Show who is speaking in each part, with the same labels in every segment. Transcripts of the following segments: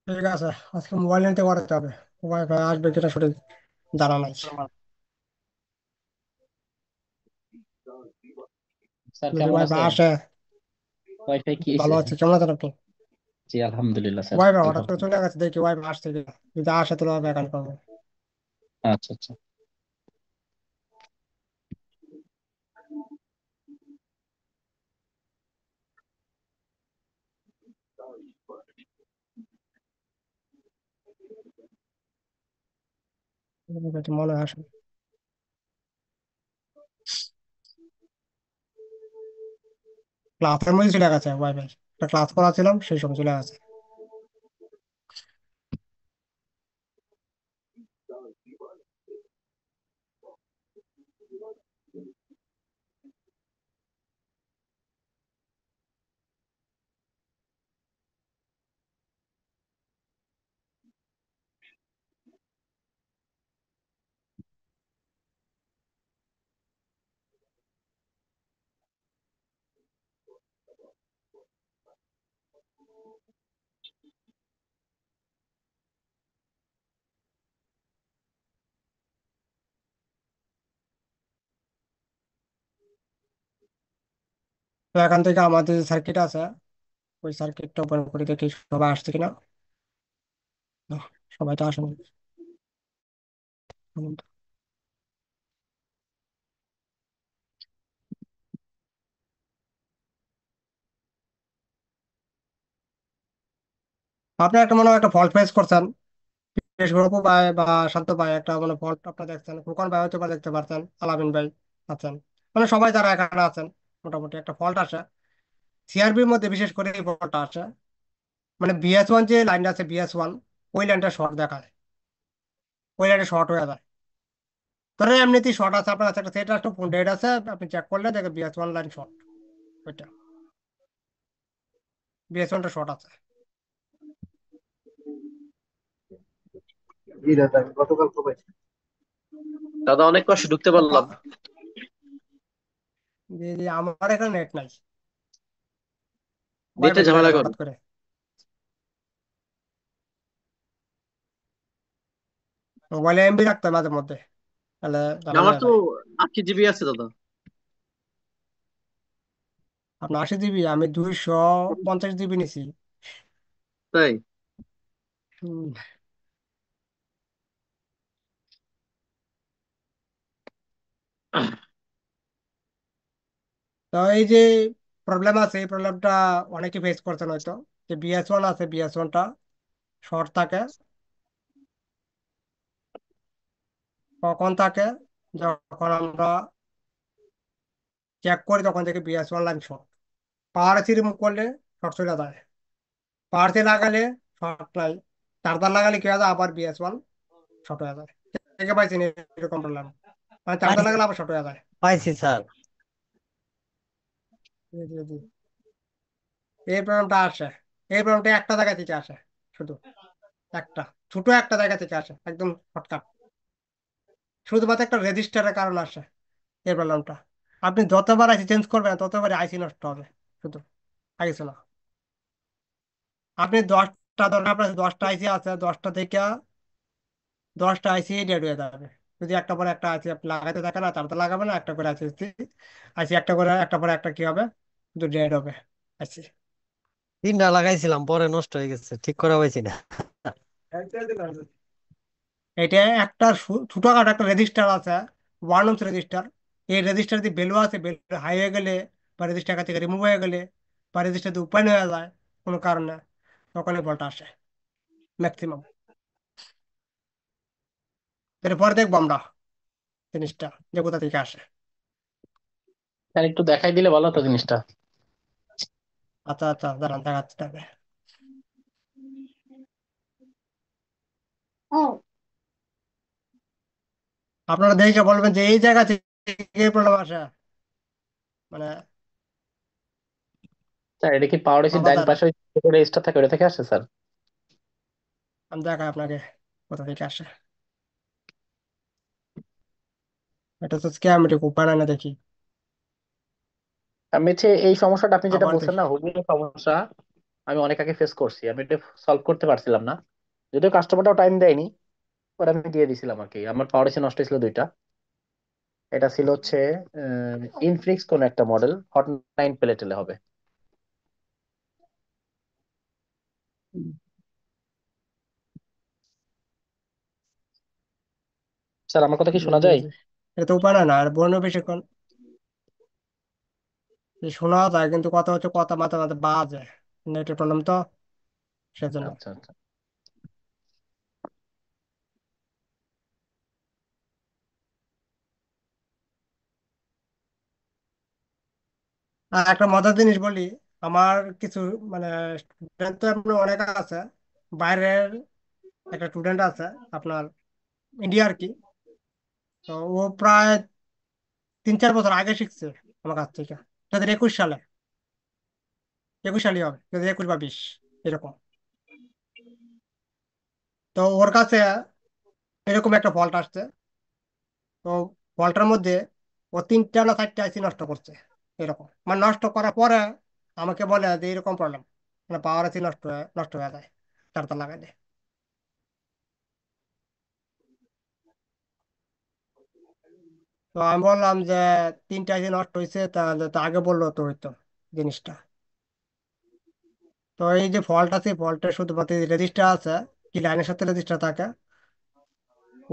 Speaker 1: ঠিক আছে, আজকে মোবাইল নিতে করতে হবে। ওয়াইফাই আসবে কিনা সঠিক জানা নাই।
Speaker 2: স্যার
Speaker 1: যদি
Speaker 2: কেমন
Speaker 1: ওয়াইফাই
Speaker 2: আছেন?
Speaker 1: আসে
Speaker 2: ওয়াইফাই কি
Speaker 1: ভালো
Speaker 2: হয়েছে?
Speaker 1: আছে, কেমন আছেন আপনি?
Speaker 2: জি আলহামদুলিল্লাহ স্যার,
Speaker 1: ওয়াইফাই
Speaker 2: কি
Speaker 1: হঠাৎ করে
Speaker 2: করছেন?
Speaker 1: চলে গেছে, দেখি ওয়াইফাই আসছে কিনা। যদি আসে তাহলে ওয়াইফাই কানেক্ট করবো।
Speaker 2: আচ্ছা আচ্ছা।
Speaker 1: মনে হয় আসে। ক্লাসের মধ্যে চলে গেছে ওয়াইফাই। একটা ক্লাস করাছিলাম সেই সময় চলে গেছে। তো এখান থেকে আমাদের যে সার্কিট আছে, ওই সার্কিটটা ওপেন করে দেখি সবাই আসছে কিনা। না, সবাই তো আসেনি। আপনি একটা মনে হয় একটা ফল্ট ফেস করছেন। বেশ গল্প ভাই বা শান্ত ভাই একটা মানে ফল্ট আপনার দেখছেন, ফুকন ভাই হয়তো বা দেখতে পারছেন, আলামিন ভাই আছেন। মানে সবাই যারা এখানে আছেন মোটামুটি একটা ফল্ট আসে। সিআরবির মধ্যে বিশেষ করে এই ফল্টটা আসে। মানে বিএস 1 যে লাইনটা আছে, বিএস 1 ওই লাইনটা শর্ট দেখায়। ওই লাইনটা শর্ট হয়ে যায়। ধরেন এমনিতেই শর্ট আছে, আপনার কাছে একটা সেট আছে, ফোন ডেট আছে, আপনি চেক করলে দেখেন বিএস 1 লাইন শর্ট। ওইটা বিএস 1টা শর্ট আছে।
Speaker 3: জি দাদা, আমি গতকাল পাইছি।
Speaker 4: দাদা অনেক কষ্টে ঢুকতে
Speaker 1: তো
Speaker 4: পারলাম।
Speaker 1: জি জি, আমার এখানে নেট নাই,
Speaker 4: নেটে
Speaker 1: ওয়াইফাই চলে
Speaker 4: ঝামেলা
Speaker 1: গেছে
Speaker 4: করে।
Speaker 1: হঠাৎ করে। মোবাইলে এমবি রাখতে হয় মাঝে মধ্যে, তাহলে ঝামেলা
Speaker 4: আমার
Speaker 1: হয়ে
Speaker 4: তো
Speaker 1: যায়।
Speaker 4: 8 জিবি আছে দাদা।
Speaker 1: আপনার 80 জিবি, আমি 250 জিবি নিছি।
Speaker 4: তাই?
Speaker 1: হুম, তো এই যে প্রবলেম আছে, এই প্রবলেমটা অনেকে ফেস করছেন হয়তো। যে বিএস 1 আছে, বিএস 1টা শর্ট থাকে। কখন থাকে? যখন আমরা চেক করি তখন থেকে বিএস 1 লাইন শর্ট। পাওয়ার এসি রিমুভ করলে শর্ট চলে যায়। পাওয়ার এসি লাগালে শর্ট নাই। চার্জার লাগালে কি হয় যায়, আবার বিএস 1 শর্ট হয়ে যায়। থেকে পাইছেন এরকম প্রবলেম? মানে চার্জার
Speaker 5: পাইছি
Speaker 1: লাগালে আবার শর্ট হয়ে যায়।
Speaker 5: পাইছি স্যার।
Speaker 1: জি জি জি। এই প্রবলেমটা আসে। এই প্রবলেমটা একটা জায়গা থেকে আসে, শুধু একটা, ছোট একটা জায়গা থেকে আসে, একদম শর্টকাট। শুধুমাত্র একটা রেজিস্টারের কারণে আসে এই প্রবলেমটা। আপনি যতবার আইসি চেঞ্জ করবেন ততবার আইসি নষ্ট হবে, শুধু আইসি না। আপনি 10টা দরকার, আপনার 10টা আইসি আছে, 10টা থেকে 10টা আইসি ডেড হয়ে যাবে। যদি একটা পরে একটা আইসি আপনি লাগাইতে থাকেন না, তার তো লাগাবে না, একটা করে আইসি আইসি একটা করে একটা পরে একটা কি হবে, শুধু ডেড হবে আইসি।
Speaker 5: 3টা লাগাইছিলাম, পরে নষ্ট হয়ে গেছে, ঠিক করা হয়েছি না।
Speaker 1: এটা একটা ছোটখাটো একটা রেজিস্টার আছে, 1 ওহমস রেজিস্টার। এই রেজিস্টার যদি ভ্যালু আছে, ভ্যালু হাই হয়ে গেলে বা রেজিস্টার থেকে রিমুভ হয়ে গেলে বা রেজিস্টার যদি ওপেন হয়ে যায় কোনো কারণে, তখনই ভোল্ট আসে ম্যাক্সিমাম। এরপরে দেখবো আমরা জিনিসটা যে কোথা থেকে আসে।
Speaker 2: স্যার একটু দেখাই দিলে ভালো হতো জিনিসটা।
Speaker 1: আচ্ছা আচ্ছা, দাঁড়ান দেখাচ্ছি তাহলে। আপনারা দেখে বলবেন যে এই জায়গা থেকে প্রবলেম আসে, মানে
Speaker 2: স্যার এটা কি পাওয়ার এসির
Speaker 1: বাবা
Speaker 2: ডাইন
Speaker 1: দাদা।
Speaker 2: পাশে রেজিস্টার থাকে, ওটা থেকে আসে স্যার?
Speaker 1: আমি দেখাই আপনাকে কোথা থেকে আসে। এটা তো স্ক্যাম, এটা উপায় না দেখি।
Speaker 2: আমি হচ্ছে এই সমস্যাটা আপনি যেটা
Speaker 1: আবার
Speaker 2: বলছেন
Speaker 1: দেখি।
Speaker 2: না, হুগলির সমস্যা আমি অনেক আগে ফেস করছি। আমি এটা সলভ করতে পারছিলাম না, যদিও কাস্টমারটাও টাইম দেয়নি, পরে আমি দিয়ে দিছিলাম আর কি। আমার পাওয়ার এসে নষ্ট হয়েছিল দুইটা। এটা ছিল হচ্ছে ইনফিনিক্স কোন একটা মডেল, হট 9 প্লেটেলে হবে। স্যার আমার কথা কি শোনা যায়?
Speaker 1: বুঝেছি। এটা তো উপায় না, আর বোনের বেশিক্ষণ শোনা যায়, কিন্তু কথা হচ্ছে কথা মাঝে মাঝে বাজে, নেটের প্রবলেম তো, সেজন্য।
Speaker 2: আচ্ছা আচ্ছা।
Speaker 1: আর একটা মজার জিনিস বলি, আমার কিছু মানে স্টুডেন্ট তো এমনি অনেক আছে, বাইরের একটা স্টুডেন্ট আছে আপনার, ইন্ডিয়া আর কি। তো ও প্রায় 3-4 বছর আগে শিখছে আমার কাছ থেকে, 2021 সালে, 21 সালই হবে, 2021 বা 20 এরকম। তো ওর কাছে এরকম একটা ফল্ট আসছে। তো ফল্টের মধ্যে ও 3টা না 4টা আইসি নষ্ট করছে, এরকম মানে নষ্ট করার পরে আমাকে বলে যে এরকম প্রবলেম, মানে পাওয়ার আইসি নষ্ট হয়ে যায় চার্জার লাগাইলে। তো আমি বললাম যে 3টা আইসি নষ্ট হয়েছে, তাহলে তো আগে বললো তো হইতো জিনিসটা। তো এই যে ফল্ট আছে, ফল্টের শুধুমাত্র রেজিস্টার আছে, কি লাইনের সাথে রেজিস্টার থাকে,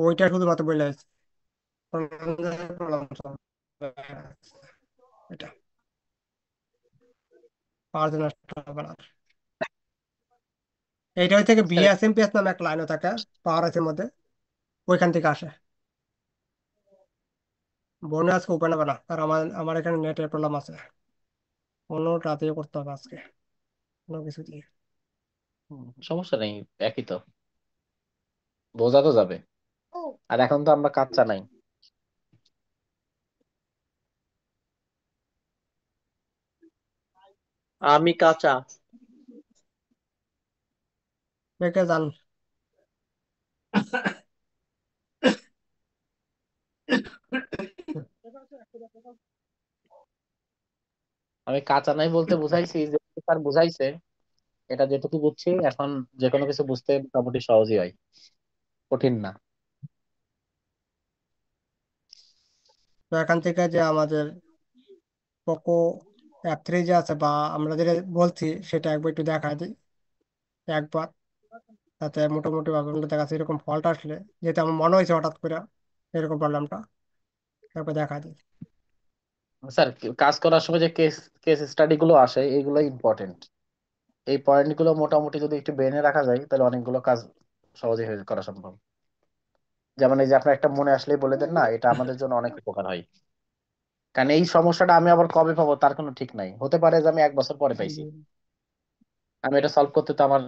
Speaker 1: ওইটা শুধুমাত্র বলে আছে এটা, পাওয়ার জন্য নষ্ট হবে না। এইটা হচ্ছে
Speaker 2: স্যার
Speaker 1: বিএসএমপিএস নামে একটা লাইনও থাকে পাওয়ার আইসির মধ্যে, ওইখান থেকে আসে। বন্যা আজকে ওপেন হবে না, আর আমার আমার এখানে নেটের প্রবলেম আছে, অন্য রাতে করতে হবে আজকে, কোনো কিছু দিয়ে।
Speaker 2: সমস্যা নেই, একই তো, বোঝা তো যাবে। আর এখন তো আমরা কাচ্চা নাই।
Speaker 4: আমি কাঁচা।
Speaker 1: দেখে যান।
Speaker 2: আমি কাঁচা নাই বলতে বুঝাইছি যে, স্যার বুঝাইছে এটা যেটুকু বুঝছি এখন, যে কোনো কিছু বুঝতে মোটামুটি সহজই হয়, কঠিন না।
Speaker 1: তো এখান থেকে যে আমাদের পোকো F3 যে আছে, বা আমরা যেটা বলছি সেটা একবার একটু দেখা দিই একবার, তাতে মোটামুটি ভাবে আমরা দেখা যাচ্ছে এরকম ফল্ট আসলে, যেটা আমার মনে হয়েছে হঠাৎ করে এরকম প্রবলেমটা, একবার দেখা দিই।
Speaker 2: স্যার কাজ করার সময় যে কেস কেস স্টাডি গুলো আসে এগুলো ইম্পর্টেন্ট। এই পয়েন্ট গুলো মোটামুটি যদি একটু ব্রেনে রাখা যায় তাহলে অনেকগুলো কাজ সহজে হয়ে করা সম্ভব। যেমন এই যে আপনার একটা মনে আসলেই বলে দেন না, এটা আমাদের জন্য অনেক উপকার হয়। কারণ এই সমস্যাটা আমি আবার কবে পাবো তার কোনো ঠিক নাই, হতে পারে যে আমি 1 বছর পরে পাইছি। আমি এটা সলভ করতে তো আমার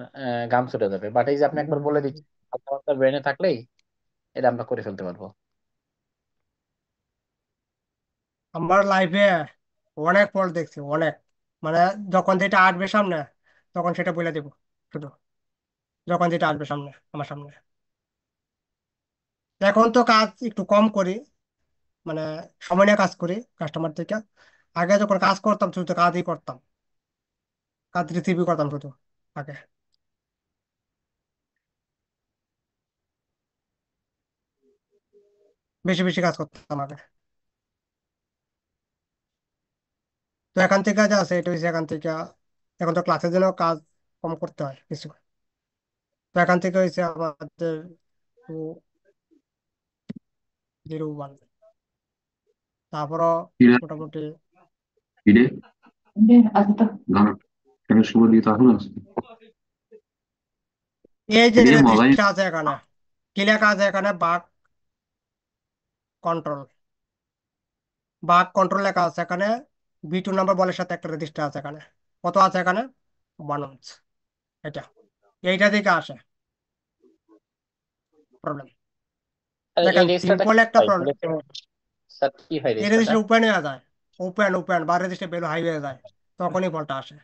Speaker 2: ঘাম ছুটে যাবে, বাট এই যে আপনি একবার বলে দিচ্ছেন, কথাবার্তা ব্রেনে থাকলেই এটা আমরা করে ফেলতে পারবো।
Speaker 1: আমার লাইফে অনেক ফল্ট দেখছি, অনেক, মানে যখন যেটা আসবে সামনে তখন সেটা বলে দেবো শুধু, যখন যেটা আসবে সামনে আমার সামনে। এখন তো কাজ একটু কম করি, মানে সময় নিয়ে কাজ করি কাস্টমার থেকে। আগে যখন কাজ করতাম শুধু কাজই করতাম, কাজ রিসিভই করতাম শুধু আগে, বেশি বেশি কাজ করতাম আগে। তো এখান থেকে যা আছে এটা হচ্ছে এখান থেকে, এখন তো ক্লাসের জন্য কাজ কম করতে হয় কিছু। তো এখান থেকে হয়েছে আমাদের 201, তারপরও
Speaker 3: কিরে
Speaker 1: মোটামুটি
Speaker 3: কিরে গান কেন শুভ দিয়ে তখন আসছে
Speaker 1: এই যে
Speaker 3: কিরে মলাই
Speaker 1: রেজিস্টার আছে এখানে, কি লেখা আছে এখানে, বাক কন্ট্রোল, বাক কন্ট্রোল লেখা আছে এখানে, B2 নাম্বার বলের সাথে একটা রেজিস্টার আছে এখানে, কত আছে এখানে, 1 ohm। এটা এইটা থেকে আসে প্রবলেম।
Speaker 2: আর এই
Speaker 1: দেখেন
Speaker 2: রেজিস্টারটা
Speaker 1: সিম্পল
Speaker 2: কি
Speaker 1: একটা
Speaker 2: হয়
Speaker 1: প্রবলেম,
Speaker 2: স্যার কি হয়
Speaker 1: এই
Speaker 2: রেজিস্টারটা?
Speaker 1: রেজিস্টার ওপেন হয়ে যায়, ওপেন ওপেন বা রেজিস্টার ভ্যালু হাই হয়ে যায়, তখনই ফলটা আসে।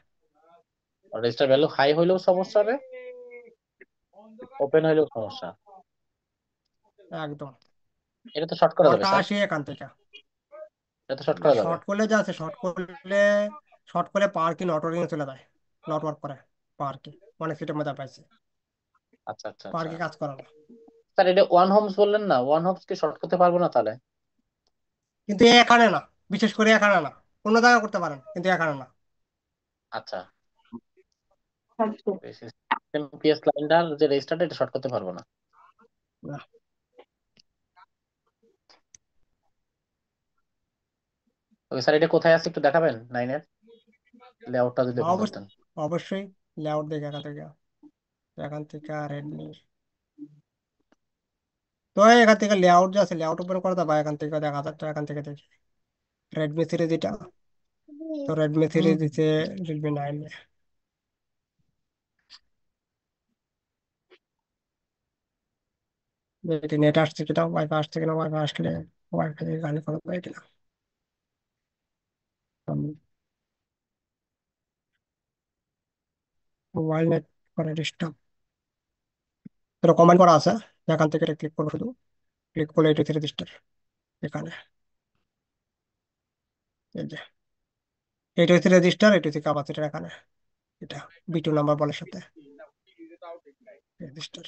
Speaker 2: রেজিস্টার ভ্যালু হাই হইলেও সমস্যা হবে, ওপেন হইলেও সমস্যা?
Speaker 1: একদম।
Speaker 2: এটা তো শর্ট করা যাবে
Speaker 1: বলটা
Speaker 2: স্যার,
Speaker 1: আসে এখান থেকে।
Speaker 2: এটা তো শর্ট করা যাবে।
Speaker 1: শর্ট করলে যা আছে, শর্ট করলে পাওয়ার কি নট ওয়ার্কিং চলে যায়, নট ওয়ার্ক করে পাওয়ার কি, অনেক সিটের মধ্যে পাইছে
Speaker 2: আচ্ছা আচ্ছা
Speaker 1: পাওয়ার
Speaker 2: আচ্ছা।
Speaker 1: কি কাজ করে না।
Speaker 2: স্যার এটা ওয়ান হোমস বললেন না, ওয়ান হোমস কি শর্ট করতে পারবো না তাহলে?
Speaker 1: কিন্তু এখানে না, বিশেষ করে এখানে না, অন্য জায়গায় করতে পারেন কিন্তু এখানে না।
Speaker 2: আচ্ছা, এমপিএস লাইনটার যে রেজিস্টারটা এটা শর্ট করতে পারবো না।
Speaker 1: না।
Speaker 2: ওকে স্যার, এটা কোথায় আছে একটু দেখাবেন নাইনের লেআউটটা যদি একটু
Speaker 1: অবশ্যই,
Speaker 2: বলতেন।
Speaker 1: অবশ্যই লেআউট দেখে এখান থেকে রেডমি। তো এখান থেকে লেআউট যে আছে, লেআউট ওপেন করে দেবা, এখান থেকে দেখা যাচ্ছে, এখান থেকে দেখি রেডমি সিরিজ এটা। তো রেডমি সিরিজ দিচ্ছে Redmi 9। দেখি নেট আসছে কিনা, ওয়াইফাই আসছে কিনা, ওয়াইফাই আসলে ওয়াইফাই থেকে গান করা যায় কিনা। মোবাইল নেট করে ডিস্টার্ব। তো কমেন্ট করা আছে, এখান থেকে ক্লিক করবো, শুধু ক্লিক করলে এটি থেকে রেজিস্টার এখানে, এই যে এটি হচ্ছে রেজিস্টার, এটি হচ্ছে ক্যাপাসিটার এখানে, এটা B2 নাম্বার বলার সাথে রেজিস্টার।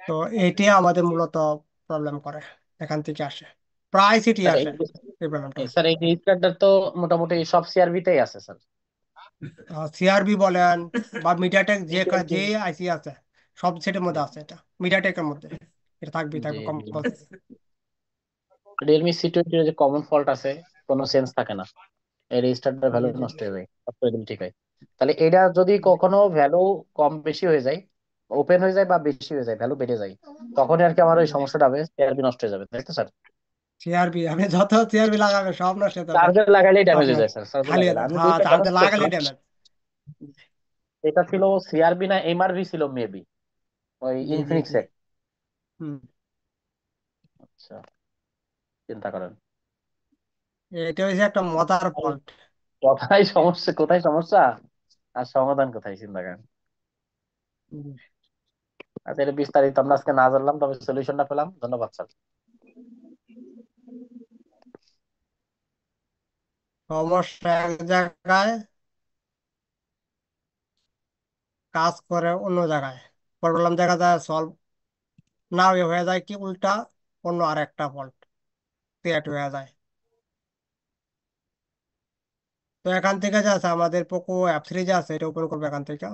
Speaker 1: তো এটি আমাদের মূলত প্রবলেম করে, এখান থেকে আসে, প্রায় সিটি
Speaker 2: স্যার
Speaker 1: আসে এই প্রবলেমটা।
Speaker 2: স্যার এই রেজিস্টারটা তো মোটামুটি সব সিআরবিতেই আছে স্যার।
Speaker 1: সিআরবি বলেন বা মিডিয়াটেক, যে
Speaker 2: জি
Speaker 1: যে আইসি আছে সব সেটের মধ্যে আছে, এটা মিডিয়াটেকের মধ্যে এটা থাকবেই,
Speaker 2: জি
Speaker 1: থাকবে
Speaker 2: জি।
Speaker 1: কম্পালসারি।
Speaker 2: রিয়েলমি C20 যে কমন ফল্ট আছে, কোনো সেন্স থাকে না, এই রেজিস্টারটার ভ্যালু
Speaker 1: জি জি
Speaker 2: নষ্ট হয়ে যায়, সবকিছু একদম ঠিক হয়। তাহলে এটা যদি কখনো ভ্যালু কম বেশি হয়ে যায়, ওপেন হয়ে যায় বা বেশি হয়ে যায়, ভ্যালু বেড়ে যায়, তখনই আর কি আমার ওই
Speaker 1: জি।
Speaker 2: সমস্যাটা হবে, সিআরবি নষ্ট হয়ে যাবে, তাই তো স্যার?
Speaker 1: সিআরবি আপনি যত সিআরবি লাগাবেন সব নষ্ট হয়ে যাবে
Speaker 2: চার্জার লাগাইলেই ড্যামেজ হয়ে
Speaker 1: আপনার,
Speaker 2: যায় স্যার, চার্জার
Speaker 1: খালি
Speaker 2: লাগাইলে আমি
Speaker 1: হ্যাঁ,
Speaker 2: দুইটা
Speaker 1: চার্জে
Speaker 2: কানেক্ট
Speaker 1: লাগালে
Speaker 2: করছিলাম।
Speaker 1: ড্যামেজ।
Speaker 2: এটা ছিল সিআরবি না এমআরভি ছিল মেবি, ওই
Speaker 1: জি জি
Speaker 2: ইনফিনিক্স
Speaker 1: জি।
Speaker 2: এর।
Speaker 1: হুম।
Speaker 2: আচ্ছা, চিন্তা করেন।
Speaker 1: এটা হচ্ছে একটা মজার ফল্ট।
Speaker 2: কোথায় সমস্যা, কোথায় সমস্যা আর সমাধান কোথায়, চিন্তা করেন। আচ্ছা, এটা বিস্তারিত আমরা আজকে না জানলাম, তবে সলিউশনটা পেলাম, ধন্যবাদ স্যার।
Speaker 1: সমস্যা এক জায়গায়, কাজ করে অন্য জায়গায়, প্রবলেম দেখা যায় সলভ না হয়ে যায় কি উল্টা, অন্য আরেকটা ফল্ট ক্রিয়েট হয়ে যায়। তো এখান থেকে যে আছে আমাদের পোকো F3 যে আছে, এটা ওপেন করবো এখান থেকে।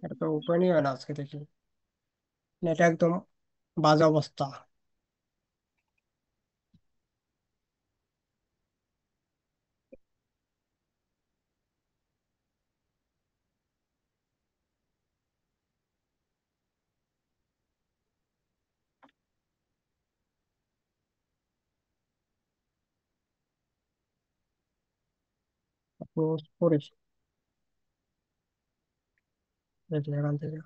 Speaker 1: এটা তো ওপেনই হয় না আজকে, দেখি নেট একদম বাজে অবস্থা। ক্লোজ করি, দেখি এখান থেকে।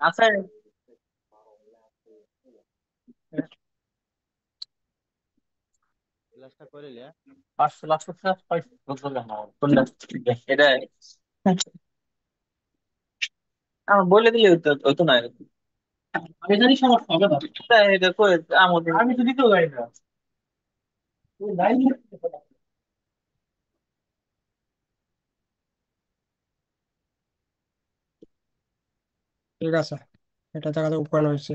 Speaker 4: আছে। পাঁচশো লাখ এটা আমার বলে দিলে হতো হতো না। আমি জানি সমস্যা হবে না। তাই এটা করে আমাদের আমি তো দিতেও যাই না।
Speaker 1: ঠিক আছে, এটা জায়গাতে ওপেন হয়েছে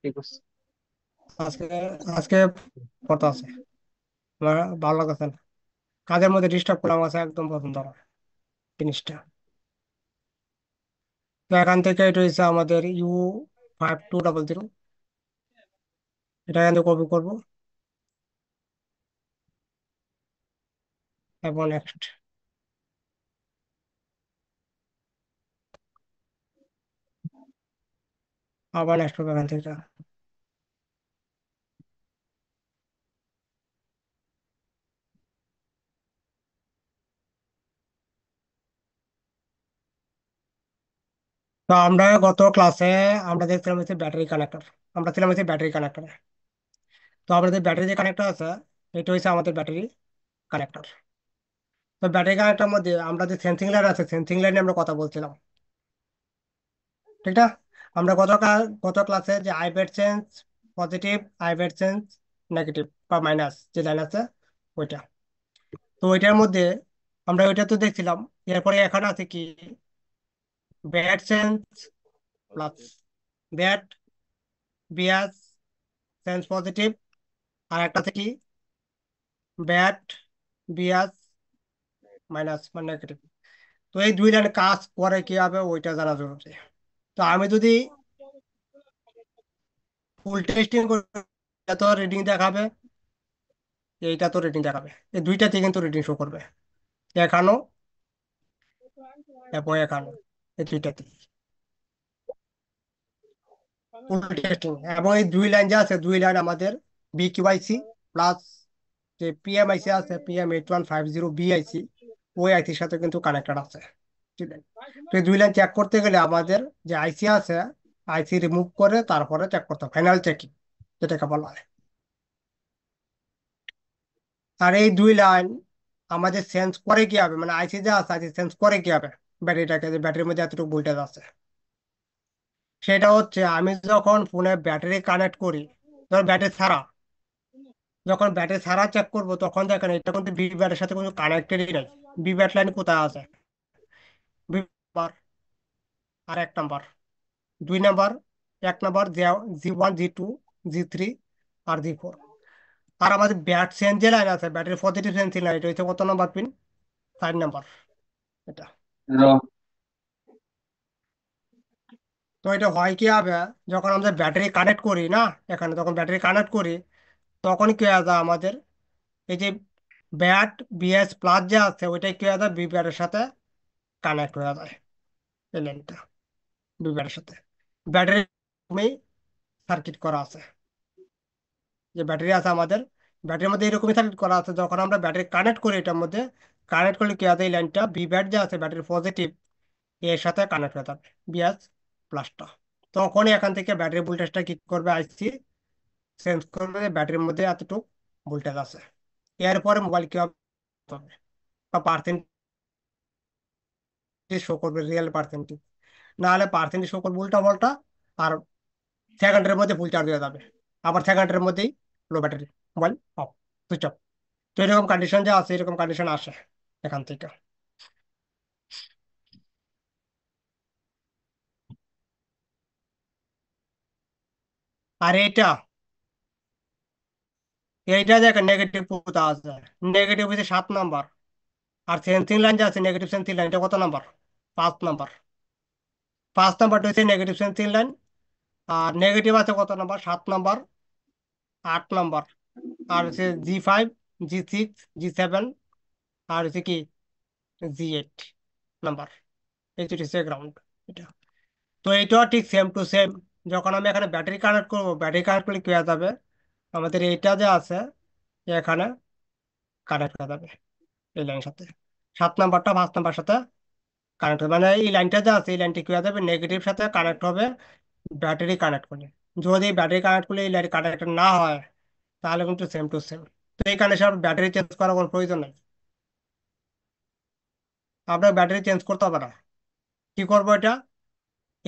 Speaker 4: ঠিক আছে।
Speaker 1: আজকে। আজকে কত আছে আমার ভালো লাগছে না। কাজের মধ্যে ডিস্টার্ব করা আমার কাছে একদম পছন্দ না জিনিসটা। তো এখান থেকে এটা হচ্ছে আমাদের U5200, এটা এখান থেকে কপি করবো এবং নেক্সট। আবার নেক্সট করবো এখান থেকে। তো আমরা গত ক্লাসে আমরা দেখছিলাম হচ্ছে ব্যাটারি কানেক্টর। আমরা ছিলাম হচ্ছে ব্যাটারি কানেক্টরে। তো আমাদের ব্যাটারি যে কানেক্টর আছে এটা হচ্ছে আমাদের ব্যাটারি কানেক্টর। তো ব্যাটারি কানেক্টর মধ্যে আমরা যে সেন্সিং লাইন আছে, সেন্সিং লাইনে আমরা কথা বলছিলাম, ঠিক না? আমরা গত ক্লাসে যে আইভেট সেন্স পজিটিভ, আইভেট সেন্স নেগেটিভ বা মাইনাস যে লাইন আছে ওইটা, তো ওইটার মধ্যে আমরা ওইটা তো দেখছিলাম। এরপরে এখানে আছে কি ব্যাড সেন্স প্লাস, ব্যাড বিয়াস সেন্স পজিটিভ, আর একটা আছে কি ব্যাড বিয়াস মাইনাস বা নেগেটিভ। তো এই দুই লাইন কাজ করে কি হবে ওইটা জানা জরুরি। তো আমি যদি ফুল টেস্টিং করি তো রিডিং দেখাবে, এইটা তো রিডিং দেখাবে, এই দুইটাতে কিন্তু রিডিং শো করবে, এখানেও এবং এখানেও, এই দুইটাতে ফুল টেস্টিং। এবং এই দুই লাইন যে আছে, দুই লাইন আমাদের বিকিউআইসি প্লাস যে পিএমআইসি আছে, PM8150 বিআইসি, ওই আইসির সাথে কিন্তু কানেক্টেড আছে। ঠিক আছে? তো এই দুই লাইন চেক করতে গেলে আমাদের যে আইসি আছে, আইসি রিমুভ করে তারপরে চেক করতে হবে, ফাইনাল চেকিং যেটাকে বলা হয়। আর এই দুই লাইন আমাদের সেন্স করে কি হবে, মানে আইসি যা আছে আইসি সেন্স করে কি হবে ব্যাটারিটাকে, যে ব্যাটারির মধ্যে এতটুকু ভোল্টেজ আছে। সেটা হচ্ছে আমি যখন ফোনে ব্যাটারি কানেক্ট করি, ধর ব্যাটারি ছাড়া, যখন ব্যাটারি ছাড়া চেক করবো তখন দেখেন এটা কিন্তু বি ব্যাটারির সাথে কোনো কানেক্টেডই নাই। বি ব্যাট লাইন কোথায় আছে, বি নাম্বার আর 1 number, 2 number, 1 number, G1 G2 G3 আর G4। আর আমাদের ব্যাট সেন্স যে লাইন আছে, ব্যাটারি পজিটিভ সেন্সিং লাইন, এটা হচ্ছে কত নাম্বার পিন, 4 নাম্বার এটা। তো এটা হয় কি হবে, যখন আমরা ব্যাটারি কানেক্ট করি না এখানে, তখন ব্যাটারি কানেক্ট করি তখন কি হয় যায় আমাদের এই যে ব্যাট বিএস প্লাস যে আছে ওইটাই কি হয় যায় বি ব্যাটের সাথে কানেক্ট হয়ে যায়, এই লাইনটা বি ব্যাটের সাথে। ব্যাটারি সার্কিট করা আছে, যে ব্যাটারি আছে আমাদের, ব্যাটারির মধ্যে এরকমই সার্কিট করা আছে। যখন আমরা ব্যাটারি কানেক্ট করি এটার মধ্যে, কানেক্ট করলে কি হয় যায় এই লাইনটা বি ব্যাট যে আছে ব্যাটারি পজিটিভ এর সাথে কানেক্ট হয়ে যাবে, বিএস প্লাসটা। তখনই এখান থেকে ব্যাটারি ভোল্টেজটা কি করবে আইসি সেন্স করবে যে ব্যাটারির মধ্যে এতটুকু ভোল্টেজ আছে। এরপরে মোবাইল কি হবে বা পার্সেন্টেজ শো করবে, রিয়েল পার্সেন্টেজ, না হলে পার্সেন্টেজ শো করবে উল্টা পাল্টা, আর সেকেন্ডের মধ্যে ফুল চার্জ হয়ে যাবে, আবার সেকেন্ডের মধ্যেই লো battery, mobile off, switch off. তো এরকম কন্ডিশন যা আছে এরকম কন্ডিশন আসে এখান থেকে। আর এইটা, এইটা দেখেন নেগেটিভ কোথা আছে, নেগেটিভ হচ্ছে 7 নাম্বার। আর সেন্সিং লাইন যে আছে নেগেটিভ সেন্সিং লাইন, এটা কত নাম্বার, 5 নাম্বার। 5 নাম্বারটা হচ্ছে নেগেটিভ সেন্সিং লাইন। আর নেগেটিভ আছে কত নাম্বার, 7 নাম্বার, 8 নাম্বার। আর হচ্ছে G5 G6 G7, আর হচ্ছে কি G8 নাম্বার। এই দুটি হচ্ছে গ্রাউন্ড এটা। তো এইটাও ঠিক সেম টু সেম, যখন আমি এখানে ব্যাটারি কানেক্ট করবো, ব্যাটারি কানেক্ট করলে কি হয়ে যাবে আমাদের এইটা যে আছে এখানে কানেক্ট হয়ে যাবে এই লাইনের সাথে, 7 নাম্বারটা 5 নাম্বার সাথে কানেক্ট হবে, মানে এই লাইনটা যে আছে এই লাইনটি কি হয়ে যাবে নেগেটিভ সাথে কানেক্ট হবে ব্যাটারি কানেক্ট করলে। যদি ব্যাটারি কানেক্ট করলে এই লাইন কানেক্ট না হয় তাহলে কিন্তু সেম টু সেম। তো এই কানেকশন ব্যাটারি চেঞ্জ করার কোনো প্রয়োজন নেই, আপনার ব্যাটারি চেঞ্জ করতে হবে না। কি করবো এটা,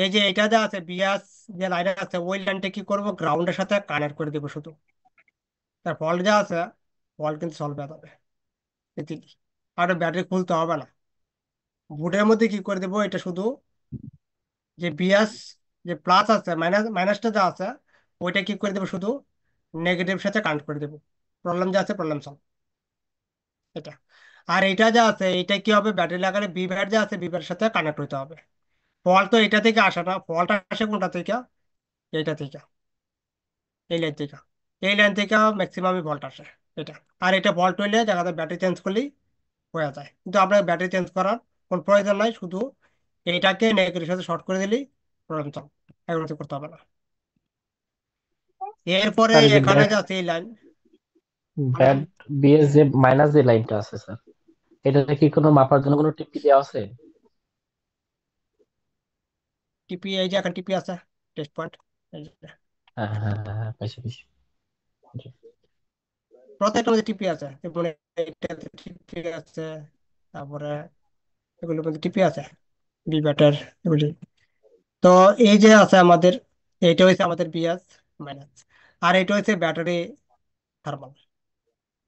Speaker 1: এই যে এটা যা আছে বিয়াস যে লাইন আছে ওই লাইনটা কি করবো গ্রাউন্ডের সাথে কানেক্ট করে দেবো শুধু, তার ফল্ট যা আছে ফল্ট কিন্তু সলভ হয়ে যাবে easily। আর ব্যাটারি খুলতে হবে না, বুটের মধ্যে কি করে দেবো এটা শুধু যে বিয়াস যে প্লাস আছে মাইনাস, মাইনাসটা যা আছে ওইটা কি করে দেবো শুধু নেগেটিভ সাথে কানেক্ট করে দেবো, প্রবলেম যা আছে প্রবলেম সলভ এটা। আর এটা যা আছে এটা কি হবে, ব্যাটারি লাগালে বি ব্যাট যা আছে বি ব্যাটের সাথে কানেক্ট হতে হবে। ফল্ট তো এটা থেকে আসে না, ফল্ট আসে কোনটা থেকে, এইটা থেকে, এই লাইন থেকে। এই লাইন থেকে ম্যাক্সিমাম ভোল্ট আসে এটা। আর এটা ভোল্ট হইলে দেখা যায় ব্যাটারি চেঞ্জ করলেই হয়ে যায়, কিন্তু আপনার ব্যাটারি চেঞ্জ করার কোন প্রয়োজন নাই, শুধু এইটাকে নেগেটিভের সাথে শর্ট করে দিলেই প্রবলেম সলভ, এগুলো কিছু করতে হবে না। এরপরে
Speaker 6: স্যার এই যে
Speaker 1: এখানে
Speaker 6: ব্যাট
Speaker 1: যে আছে এই লাইন,
Speaker 6: ব্যাট বিএস যে মাইনাস যে লাইনটা আছে স্যার, এটাতে কি কোনো মাপার জন্য কোনো টিপি দেওয়া আছে?
Speaker 1: টিপি এই যে এখন টিপি আছে, টেস্ট পয়েন্ট।
Speaker 6: হ্যাঁ হ্যাঁ হ্যাঁ হ্যাঁ, পাইছি পাইছি। জি।
Speaker 1: প্রত্যেকটা মধ্যে টিপি আছে, যেমন এইটাতে টিপি আছে, তারপরে এগুলোর মধ্যে টিপি আছে, বি ব্যাটার এগুলি। তো এই যে আছে আমাদের, এইটা হচ্ছে আমাদের বিএস মাইনাস। আর এটা হচ্ছে ব্যাটারি থার্মাল।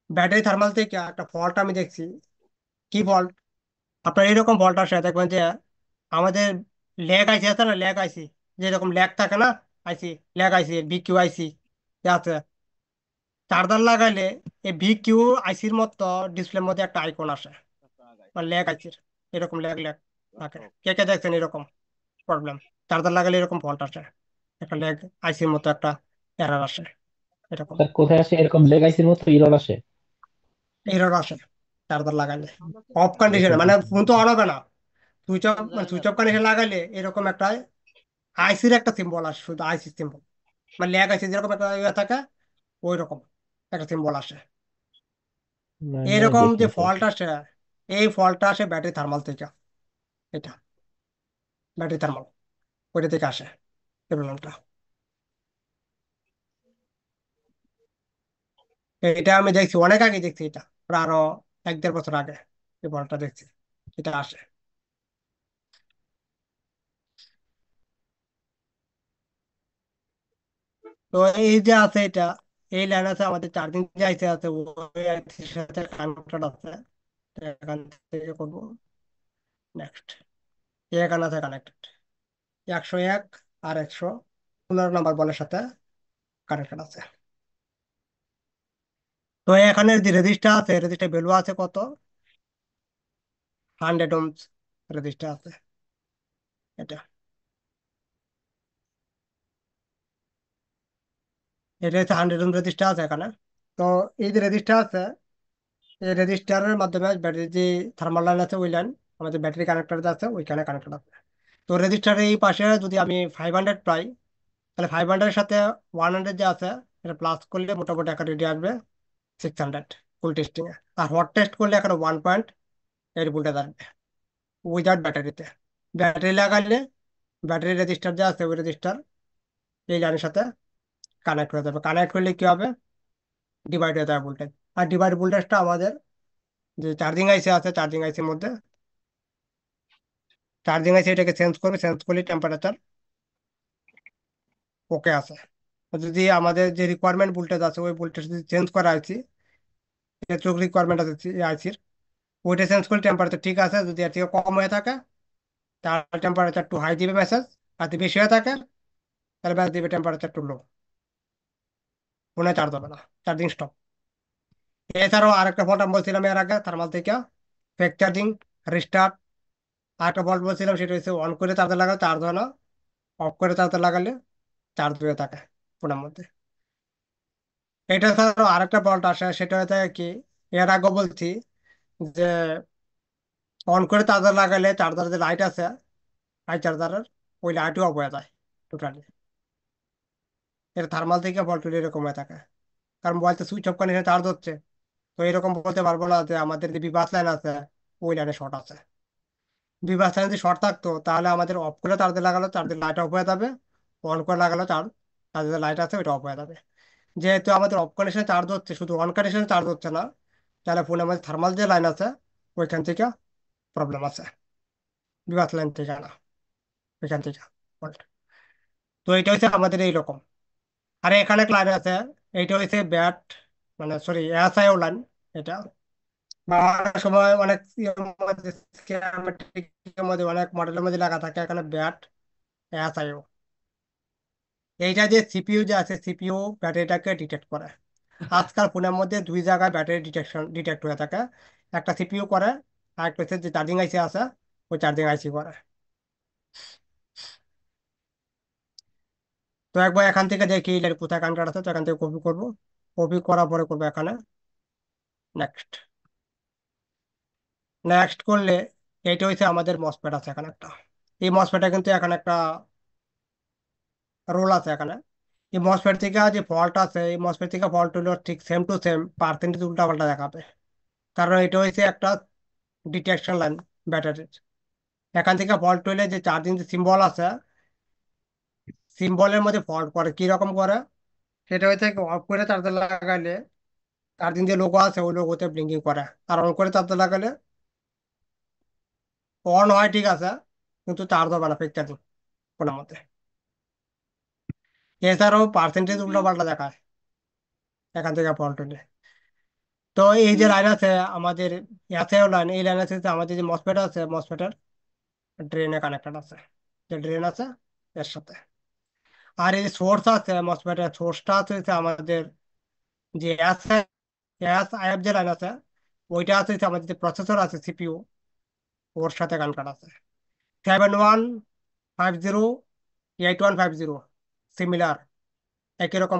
Speaker 1: ব্যাটারি থার্মাল থেকে একটা ফল্ট আমি দেখছি। কি ফল্ট? আপনার এরকম ফল্ট আসে, দেখবেন যে আমাদের ল্যাগ আইসি আছে না, ল্যাগ আইসি, যেরকম ল্যাগ থাকে না, আইসি ল্যাগ আইসি ভিকিউ আইসি আছে, চার্জার লাগাইলে এই ভিকিউ আইসির মতো ডিসপ্লের মধ্যে একটা আইকন আসে, মানে ল্যাগ আইসির এরকম ল্যাগ ল্যাগ থাকে। কে কে দেখছেন এরকম প্রবলেম? চার্জার লাগালে এরকম ফল্ট আসে, একটা ল্যাগ আইসির মতো একটা এরর আসে এরকম,
Speaker 6: স্যার কোথায় আসে এরকম লেগাইসির মতো ইরর আসে?
Speaker 1: এরর আসে চার্জার লাগালে অফ
Speaker 6: এটা
Speaker 1: কন্ডিশনে, মানে
Speaker 6: বুঝতে
Speaker 1: ফোন তো অন হবে না, সুইচ অফ, মানে সুইচ অফ কন্ডিশন লাগালে এরকম একটা আইসির একটা সিম্বল আসে, শুধু আইসি সিম্বল, মানে ল্যাগ আইসি যেরকম একটা ইয়ে থাকে ওই রকম একটা সিম্বল আসে।
Speaker 6: মানে
Speaker 1: এরকম যে
Speaker 6: দেখিনি স্যার।
Speaker 1: ফল্ট আসে, এই ফল্টটা আসে ব্যাটারি থার্মাল থেকে, এটা ব্যাটারি থার্মাল ওইটা থেকে আসে এই প্রবলেমটা। এটা আমি দেখছি অনেক আগে দেখছি, এটা প্রায় আরো 1-1.5 বছর আগে এই ফল্টটা দেখছি, এটা আসে। তো এই যে আছে এটা, এই লাইন আছে আমাদের চার্জিং যে আইসি আছে ওই আইসির সাথে কানেক্টেড আছে। তো এখান থেকে করবো নেক্সট, এখানে আছে কানেক্টেড 101 আর 115 নম্বর বলের সাথে কানেক্টেড আছে। তো এখানে যে রেজিস্টার আছে, রেজিস্টার ভ্যালু আছে কত, 100 ওহমস রেজিস্টার আছে এটা। এটা হচ্ছে 100 ওহম রেজিস্টার আছে এখানে। তো এই যে রেজিস্টার আছে, এই রেজিস্টারের মাধ্যমে ব্যাটারি যে থার্মাল লাইন আছে ওই লাইন আমাদের ব্যাটারি কানেক্টর আছে ওইখানে কানেক্টেড আছে। তো রেজিস্টারের এই পাশে যদি আমি 500 পাই, তাহলে 500-এর সাথে 100 যে আছে এটা প্লাস করলে মোটামুটি একটা রেডি আসবে 600 ফুল টেস্টিং এ। আর হট টেস্ট করলে এখানে 1.8 ভোল্টে আসবে উইদাউট ব্যাটারিতে। ব্যাটারি লাগাইলে ব্যাটারি রেজিস্টার যে আছে ওই রেজিস্টার এই লাইনের সাথে কানেক্ট হয়ে যাবে। কানেক্ট করলে কি হবে, ডিভাইড হয়ে যাবে ভোল্টেজ। আর ডিভাইড ভোল্টেজটা আমাদের যে চার্জিং আইসি আছে, চার্জিং আইসির মধ্যে চার্জিং আইসি এটাকে চেঞ্জ করবে, চেঞ্জ করলে টেম্পারেচার ওকে আছে। যদি আমাদের যে রিকোয়ারমেন্ট ভোল্টেজ আছে ওই ভোল্টেজ যদি চেঞ্জ করা আইসি, চোখ রিকোয়ারমেন্ট আছে আইসির, ওইটা চেঞ্জ করলে টেম্পারেচার ঠিক আছে। যদি এর থেকে কম হয়ে থাকে তাহলে টেম্পারেচার টু হাই দিবে মেসেজ, আর যদি বেশি হয়ে থাকে তাহলে মেসেজ দিবে টেম্পারেচার টু লো, ফোনে চার্জ হবে না, চার্জিং স্টপ। এছাড়াও আরেকটা ফল্ট আমি বলছিলাম এর আগে থার্মাল থেকে, ফেক চার্জিং, রিস্টার্ট। আরেকটা ফল্ট বলছিলাম সেটা হচ্ছে অন করে চার্জার লাগালে চার্জ হয় না, অফ করে চার্জার লাগালে চার্জ হয়ে থাকে ফোনের মধ্যে। এটা ছাড়াও আরেকটা ফল্ট আসে, সেটা হচ্ছে কি, এর আগে বলছি যে অন করে চার্জার লাগালে চার্জার যে লাইট আছে, লাইট চার্জারের ওই লাইটও অফ হয়ে যায় টোটালি। এটা থার্মাল থেকে ফল্ট এরকম হয়ে থাকে, কারণ মোবাইলটা সুইচ অফ করে চার্জ হচ্ছে। তো এরকম বলতে পারবো না যে আমাদের যে বিবাস লাইন আছে ওই লাইনে শর্ট আছে। বিবাস লাইন যদি শর্ট থাকতো তাহলে আমাদের অফ করে চার্জে লাগালো চার্জের লাইট অফ হয়ে যাবে, অন করে লাগালো চার্জের লাইট আছে ওইটা অফ হয়ে যাবে। যেহেতু আমাদের অফ কন্ডিশনে চার্জ হচ্ছে, শুধু অন কন্ডিশনে চার্জ হচ্ছে না, তাহলে ফোনে আমাদের থার্মাল যে লাইন আছে ওইখান থেকে প্রবলেম আছে, বিবাস লাইন থেকে না, ওইখান থেকে fault। তো এটা হচ্ছে আমাদের এইরকম। আর এখানে এক লাইন আছে, এইটা হচ্ছে ব্যাট, মানে সরি এসআইও লাইন এটা। বা অনেক সময় অনেক ইয়ের মধ্যে, schematic-এর মধ্যে অনেক মডেলের মধ্যে লেখা থাকে এখানে ব্যাট এসআইও। এইটা যে সিপিইউ যে আছে, সিপিইউ ব্যাটারিটাকে ডিটেক্ট করে। আজকাল ফোনের মধ্যে দুই জায়গায় ব্যাটারি ডিটেক্ট হয়ে থাকে। একটা সিপিইউ করে, আর একটা হচ্ছে যে চার্জিং আইসি আছে, ওই চার্জিং আইসি করে। তো একবার এখান থেকে দেখি এর কোথায় কানেক্ট আছে, তো এখান থেকে কপি করব, কপি করার পরে করবো এখানে নেক্সট। নেক্সট করলে এইটা হচ্ছে আমাদের মসফেট আছে এখানে একটা। এই মসফেটে কিন্তু এখানে একটা রোল আছে এখানে। এই মসফেট থেকে যে ফল্ট আছে, এই মসফেট থেকে ফল্ট হলো ঠিক সেম টু সেম পার্সেন্টেজ উল্টা পাল্টা দেখাবে, কারণ এটা হচ্ছে একটা ডিটেকশন লাইন ব্যাটারির। এখান থেকে ফল্ট হইলে যে চার্জিং যে সিম্বল আছে, সিম্বলের মধ্যে ফল্ট করে কি রকম করে, সেটা হচ্ছে অফ করে চার্জার লাগাইলে চার্জিং যে লোগো আছে ওই লোগোতে ব্লিঙ্কিং করে, আর অন করে চার্জার লাগালে অন হয় ঠিক আছে, কিন্তু চার্জ হবে না, ফেক চার্জিং কোনো মতে। এছাড়াও পার্সেন্টেজ উল্টো পাল্টা দেখায় এখান থেকে ফল্ট হলে। তো এই যে লাইন আছে আমাদের, আছে লাইন, এই লাইন আছে যে আমাদের যে মসফেট আছে, মসফেটের ড্রেনে কানেক্টেড আছে, যে ড্রেন আছে এর সাথে। আর এই সোর্স আছে মসফেটের, সোর্সটা আছে হচ্ছে আমাদের যে আছে এস আইএফ যে লাইন আছে, ওইটা আছে হচ্ছে আমাদের যে প্রসেসর আছে সিপিইউ, ওর সাথে কানেক্টেড আছে। 7150 8150 সিমিলার, একই রকম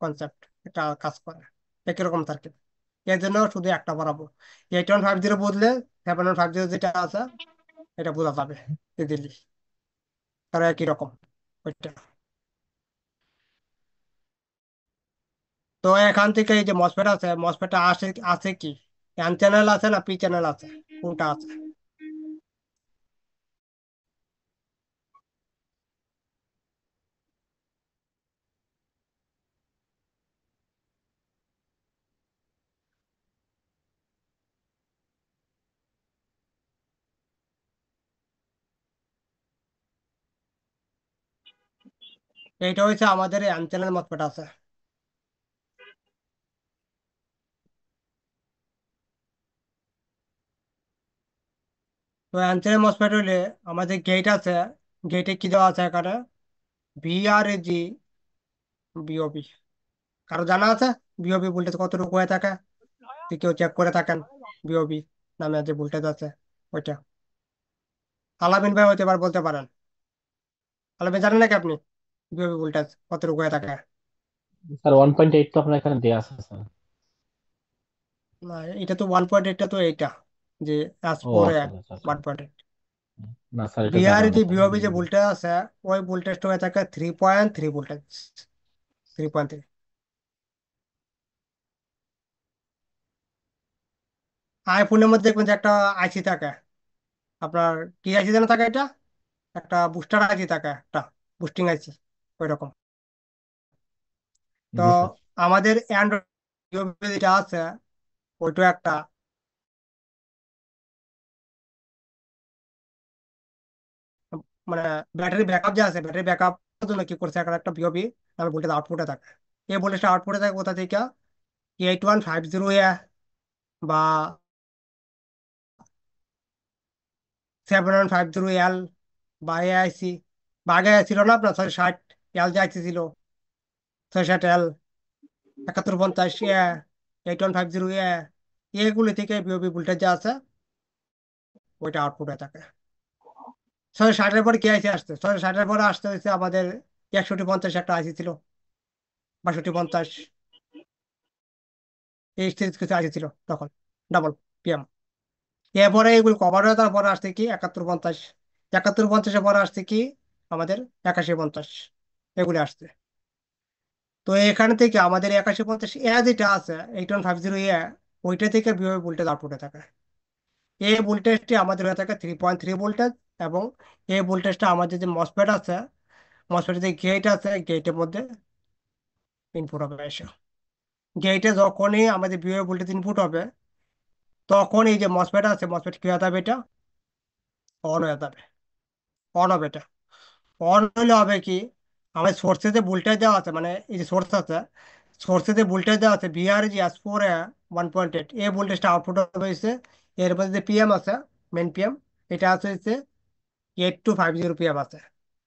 Speaker 1: কনসেপ্ট, এটা কাজ করে একই রকম সার্কিট। এর জন্য শুধু একটা বাড়াবো, 8150 বদলে 7150 যেটা আছে এটা বোঝা যাবে ইজিলি, তারা একই রকম ওইটা। তো এখান থেকে এই যে মসফেট আছে, মসফেটটা আসে আছে কি, এন চ্যানেল আছে না পি চ্যানেল আছে, কোনটা আছে? এইটা হচ্ছে আমাদের এন চ্যানেল মসফেট আছে। তো এন চ্যানেল মসফেট হইলে আমাদের গেট আছে, গেটে কি দেওয়া আছে এখানে, ভিআরএজি বিওবি। কারো জানা আছে বিওবি ভোল্টেজ কতটুকু হয়ে থাকে? যদি কেউ চেক করে থাকেন বিওবি নামে যে ভোল্টেজ আছে ওইটা, আলামিন ভাই হতে পারে বলতে পারেন। আলামিন জানেন নাকি আপনি বিওবি ভোল্টেজ কতটুকু হয়ে থাকে?
Speaker 6: স্যার 1.8 তো আপনার এখানে দেওয়া আছে স্যার।
Speaker 1: না, এটা তো 1.8, তো এইটা যে এস
Speaker 6: ও
Speaker 1: ফোর এ
Speaker 6: আচ্ছা আচ্ছা আচ্ছা।
Speaker 1: 1.8।
Speaker 6: না স্যার এটা
Speaker 1: বিআর
Speaker 6: জানা নেই
Speaker 1: যে
Speaker 6: স্যার।
Speaker 1: বিওবি যে ভোল্টেজ আছে, ওই ভোল্টেজটা হয়ে থাকে 3.3 ভোল্টেজ, 3.3। আইফোনের মধ্যে দেখবেন যে একটা আইসি থাকে আপনার, কি আইসি যেন থাকে এটা, একটা বুস্টার আইসি থাকে, একটা বুস্টিং আইসি ওই রকম। তো
Speaker 6: জি স্যার।
Speaker 1: আমাদের অ্যান্ড্রয়েড যেটা আছে ওইটা একটা মানে ব্যাটারি ব্যাকআপ যে আছে, ব্যাটারি ব্যাকআপ জন্য কি করছে, একটা একটা বিওবি আমি ভোল্টেজ আউটপুটে থাকে। এই ভোল্টেজটা আউটপুটে থাকে কোথা থেকে, 8150 এ বা 7150 এল, বা এআইসি, বা আগে ছিল না আপনার 660 এল যে আইসি ছিল, 660 এল, 7150 এ, 8150 এ, এগুলি থেকে বিওবি ভোল্টেজ যে আছে ওইটা আউটপুটে থাকে। 660-এর পরে কি আইসি আসছে, 660-এর পরে আসতে হয়েছে আমাদের 6150 একটা আইসি ছিল, 6250, এই সিরিজ কিছু আইসি ছিল তখন, ডাবল পিএম। এরপরে এগুলো কভার হয়ে তারপরে আসছে কি 7150, 7150-এর পরে আসছে কি আমাদের 8150, এগুলি আসছে। তো এখান থেকে আমাদের 8150 এ যেটা আছে 8150 এ, ওইটা থেকে বিওবি ভোল্টেজ আউটপুটে থাকে। এই ভোল্টেজটি আমাদের হয়ে থাকে 3.3 ভোল্টেজ, এবং এই ভোল্টেজটা আমাদের যে মসফেট আছে, মসফেটের যে গেট আছে গেটের মধ্যে ইনপুট হবে এসে। গেটে যখনই আমাদের বিওবি ভোল্টেজ ইনপুট হবে, তখন এই যে মসফেট আছে, মসফেট কি হয়ে যাবে, এটা অন হয়ে যাবে, অন হবে এটা। অন হলে হবে কি, আমাদের সোর্সে যে ভোল্টেজ দেওয়া আছে, মানে এই যে সোর্স আছে, সোর্সে যে ভোল্টেজ দেওয়া আছে বিআর জি S4 1.8, এই ভোল্টেজটা আউটপুট হবে হচ্ছে, এর মধ্যে যে পিএম আছে মেন পিএম, এটা আছে হচ্ছে 8250 পিএম আছে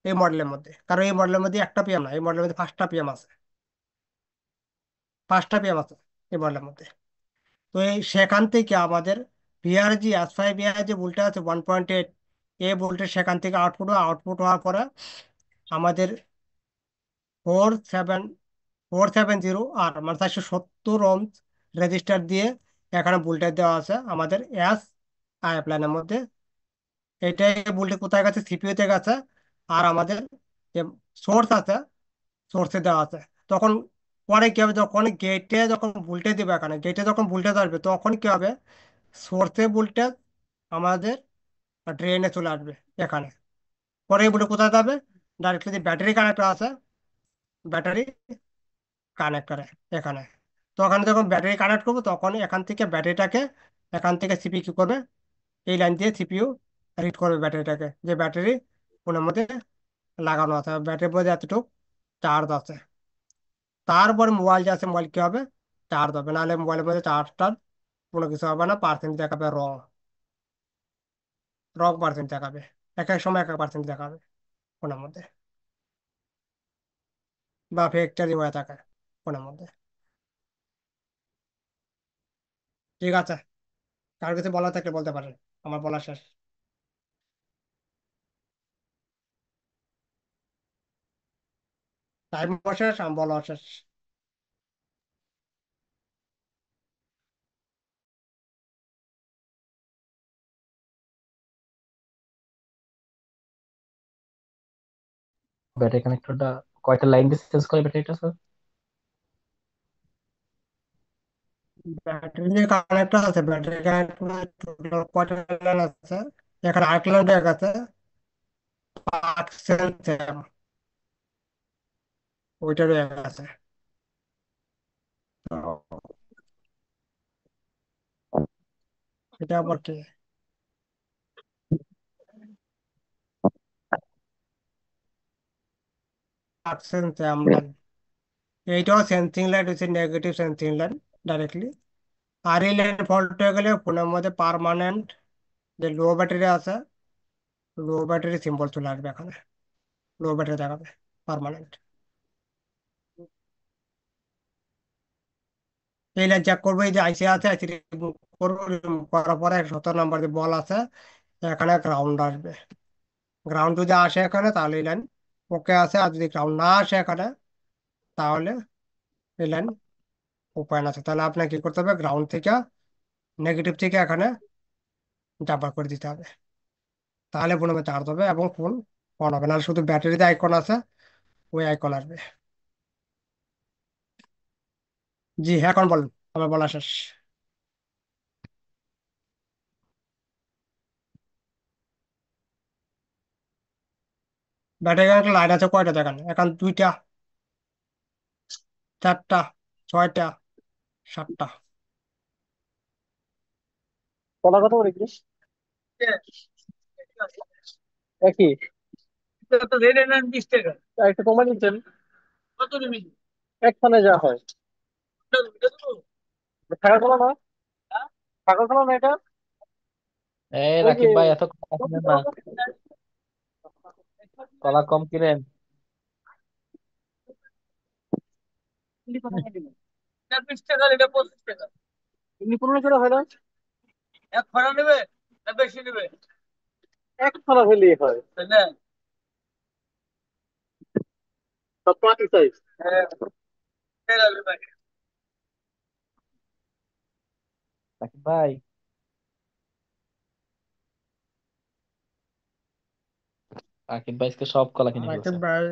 Speaker 1: এই মডেলের মধ্যে। কারণ এই মডেলের মধ্যে একটা পিএম না, এই মডেলের মধ্যে 5টা পিএম আছে, 5টা পিএম আছে এই মডেলের মধ্যে। তো এই সেখান থেকে আমাদের বিআরজি এস5 বিআরজি ভোল্টেজ আছে 1.8, এই ভোল্টেজ সেখান থেকে আউটপুট হওয়ার পরে আমাদের 4740 আর মানে 470 ওহম রেজিস্টার দিয়ে এখানে ভোল্টেজ দেওয়া আছে আমাদের এস আই প্ল্যানের মধ্যে। এটাই ভোল্টেজ কোথায় গেছে, সিপিইউ তে গেছে। আর আমাদের যে সোর্স আছে, সোর্সে দেওয়া আছে। তখন পরে কি হবে, যখন গেটে যখন ভোল্টেজ দিবে, এখানে গেটে যখন ভোল্টেজ আসবে তখন কি হবে, সোর্সে ভোল্টেজ আমাদের ড্রেনে চলে আসবে এখানে। পরে এই ভোল্টেজ কোথায় যাবে, ডাইরেক্টলি যে ব্যাটারি কানেক্টর আছে, ব্যাটারি কানেক্টরে এখানে। তো ওখানে যখন ব্যাটারি কানেক্ট করবো তখন এখান থেকে ব্যাটারিটাকে, এখান থেকে সিপি কি করবে, এই লাইন দিয়ে সিপিইউ রিড করবে ব্যাটারিটাকে, যে ব্যাটারি ওনার মধ্যে লাগানো আছে, ব্যাটারির মধ্যে এতটুকু চার্জ আছে। তারপরে মোবাইল যে আছে, মোবাইল কি হবে, চার্জ হবে। নাহলে মোবাইলের মধ্যে চার্জটার কোনো কিছু হবে না, পার্সেন্ট দেখাবে রং, রং পার্সেন্ট দেখাবে। এক এক সময় এক এক পার্সেন্ট দেখাবে ওনার মধ্যে, বা ফ্যাক্টরি হয়ে থাকে ওনার মধ্যে। ঠিক আছে, কার কিছু বলা থাকলে বলতে পারেন, আমার বলা শেষ। টাইম শেষ, আমি বলা শেষ।
Speaker 6: ব্যাটারি কানেক্টরটা কয়টা লাইন দিয়ে চেঞ্জ করে ব্যাটারিটা স্যার?
Speaker 1: ব্যাটারি যে কানেক্টর আছে, ব্যাটারি কানেক্টর টোটাল কয়টা লাইন আছে, এখানে 8 লাইন ব্যাগ আছে, 5 সেম ওইটার ব্যাগ আছে। তো এটা আবার কি, 8 সেম লাইন। এইটাও সেন্সিং লাইট হচ্ছে, নেগেটিভ সেন্সিং লাইন ডাইরেক্টলি। আর এই লাইন ফল্ট হয়ে গেলে ফোনের মধ্যে পার্মানেন্ট যে লো ব্যাটারি আছে, লো ব্যাটারি সিম্বল চলে আসবে এখানে, লো ব্যাটারি দেখাবে পার্মানেন্ট। এই লাইন চেক করবো, এই যে আইসি আছে, আইসি রিমুভ করবো, রিমুভ করার পরে 17 নম্বর যে বল আছে, এখানে গ্রাউন্ড আসবে। গ্রাউন্ড যদি আসে এখানে তাহলে এই লাইন ওকে আছে, আর যদি গ্রাউন্ড না আসে এখানে তাহলে এই লাইন ওপেন আছে। তাহলে আপনাকে কি করতে হবে, গ্রাউন্ড থেকে, নেগেটিভ থেকে এখানে জাম্পার করে দিতে হবে। তাহলে ফোন চার্জ হবে এবং ফোন অন হবে। না শুধু ব্যাটারিতে আইকন আছে, ওই আইকন আসবে। জি হ্যাঁ, এখন বলুন, আমার বলা শেষ। ব্যাটারি একটা লাইট আছে কয়টা দেখেন, এখন 2টা, 4টা, 6টা, 7টা।
Speaker 4: কলা কথা বলে কি একই তো রেট নেন 20 টাকা, একটু কমাই দিচ্ছেন কত নিবি, এক ফানে যা হয় থাকা কলা না, থাকা কলা না এটা,
Speaker 6: এই
Speaker 4: ওই যে
Speaker 6: রাকিব ভাই, এত কলা কিনেন না, কলা কম কিনেন।
Speaker 4: 20 টাকা, এটা 25 টাকা, এমনি 15 টাকা হয় না, এক ফানা নেবে না বেশি নেবে, এক ফানা হলেই হয় তাই না, সব পাটি সাইজ। হ্যাঁ, ফের আলু ভাই।
Speaker 6: রাকিব ভাই, রাকিব ভাই আজকে সব কলা কিনে ফেলছে,
Speaker 1: রাকিব ভাই,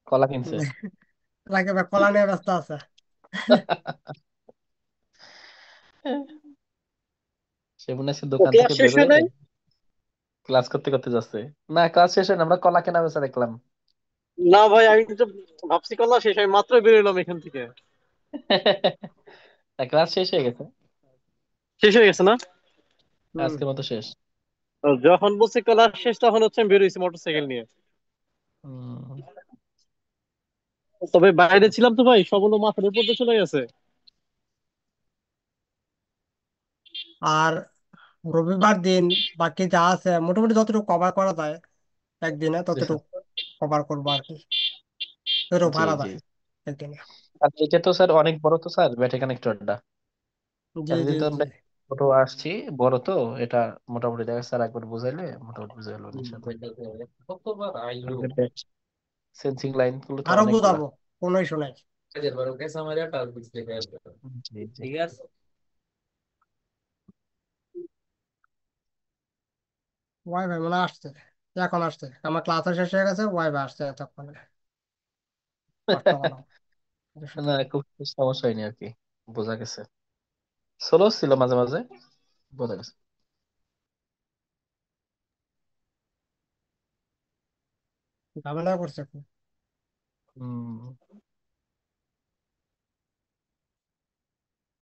Speaker 6: কলা কিনছে।
Speaker 1: রাকিব ভাই কলা নিয়ে ব্যস্ত আছে।
Speaker 6: সে মনে হচ্ছে
Speaker 4: ও
Speaker 6: দোকান
Speaker 4: ক্লাস
Speaker 6: থেকে
Speaker 4: শেষ
Speaker 6: বের
Speaker 4: হয়
Speaker 6: হয়ে
Speaker 4: নাই,
Speaker 6: ক্লাস করতে করতে যাচ্ছে। না, ক্লাস শেষ হয় না, আমরা কলা কেনা বেচা দেখলাম।
Speaker 4: না ভাই আমি তো ভাবছি কলা শেষ, আমি মাত্র বেরোলাম এখান থেকে,
Speaker 6: ক্লাস শেষ হয়ে গেছে,
Speaker 4: শেষ হয়ে গেছে না,
Speaker 1: হুম।
Speaker 6: আজকের মতো শেষ।
Speaker 4: তো যখন বলছে ক্লাস শেষ তখন হচ্ছে আমি বেরোইছি মোটরসাইকেল নিয়ে।
Speaker 6: উম,
Speaker 4: তবে বাইরে ছিলাম তো ভাই, সব হলো মাথার উপর দিয়ে চলে গেছে।
Speaker 1: আর রবিবার দিন বাকি যা আছে মোটামুটি যতটুকু কভার করা যায় একদিনে
Speaker 6: জি স্যার।
Speaker 1: ততটুকু কভার করবো আর কি, যতটুকু
Speaker 6: জি
Speaker 1: পারা
Speaker 6: জি।
Speaker 1: যায় একদিনে।
Speaker 6: আর এটা তো স্যার অনেক বড় তো স্যার ব্যাটারি কানেক্টরটা,
Speaker 1: জি জি
Speaker 6: এতদিন তো
Speaker 1: জি।
Speaker 6: আমরা
Speaker 2: ছোট আসছি, বড় তো এটা মোটামুটি দেখা স্যার একবার বুঝাইলে মোটামুটি বুঝে গেল ইনশাআল্লাহ। সেন্সিং লাইন গুলো তো
Speaker 1: আরো
Speaker 2: অনেকগুলা।
Speaker 1: বোঝাবো, কোনো ইস্যু নাই।
Speaker 2: জি জি।
Speaker 1: ওয়াইফাই মনে হয় আসছে, এখন আসছে, আমার ক্লাস শেষ হয়ে গেছে, ওয়াইফাই আসছে এতক্ষণে। বর্তমানে
Speaker 2: না, খুব সমস্যা হয়নি আর কি, বোঝা গেছে। স্লো ছিল মাঝে মাঝে, বোঝা গেছে।
Speaker 1: ঝামেলা করছে খুব।
Speaker 2: হম।